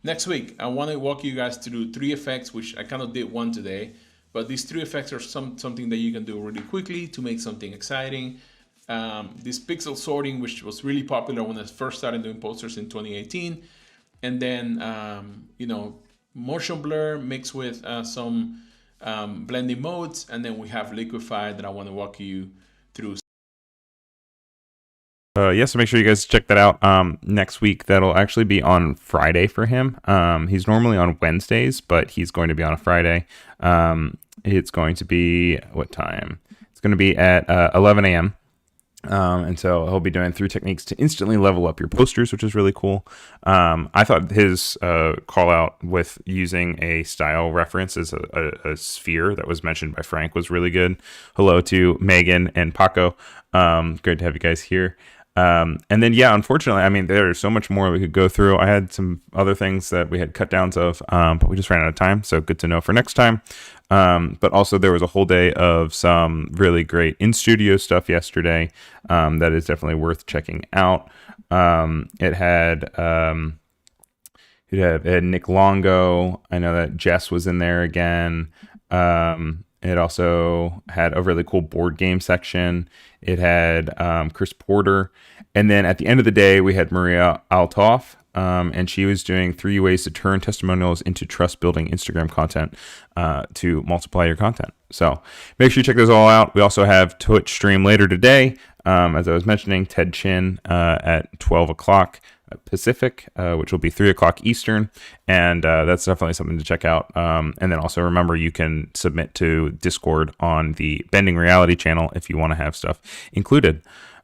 Next week, I want to walk you guys through 3 effects, which I kind of did one today, but these 3 effects are something that you can do really quickly to make something exciting. This pixel sorting, which was really popular when I first started doing posters in 2018. And then, you know, motion blur mixed with some blending modes. And then we have liquify that I want to walk you through. So make sure you guys check that out. Next week, that'll actually be on Friday for him. He's normally on Wednesdays, but he's going to be on a Friday. It's going to be, what time? It's going to be at 11 a.m. And so he'll be doing 3 techniques to instantly level up your posters, which is really cool. I thought his call out with using a style reference as a sphere that was mentioned by Frank was really good. Hello to Megan and Paco. Great to have you guys here. And then, yeah, unfortunately, I mean, there's so much more we could go through. I had some other things that we had cut downs of, but we just ran out of time. So good to know for next time. But also there was a whole day of some really great in-studio stuff yesterday that is definitely worth checking out. It had Nick Longo. I know that Jess was in there again. It also had a really cool board game section. It had Chris Porter. And then at the end of the day, we had Maria Altoff. And she was doing 3 ways to turn testimonials into trust-building Instagram content to multiply your content. So make sure you check those all out. We also have Twitch stream later today. As I was mentioning, Ted Chin at 12 o'clock Pacific, which will be 3 o'clock Eastern. And that's definitely something to check out. And then also remember, you can submit to Discord on the Bending Reality channel if you want to have stuff included.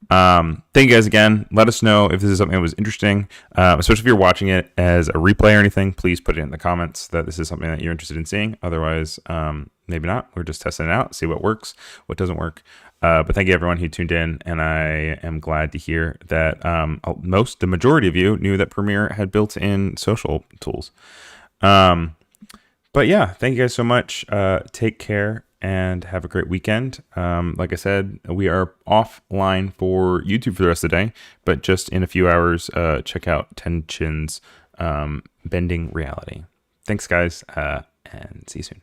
Thank you guys again. Let us know if this is something that was interesting, especially if you're watching it as a replay or anything. Please put it in the comments that this is something that you're interested in seeing. Otherwise, maybe not. We're just testing it out, see what works, what doesn't work. But thank you everyone who tuned in, and I am glad to hear that the majority of you knew that Premiere had built-in social tools. But yeah, thank you guys so much. Take care, and have a great weekend. Like I said, we are offline for YouTube for the rest of the day, but just in a few hours, check out Tension's Bending Reality. Thanks, guys, and see you soon.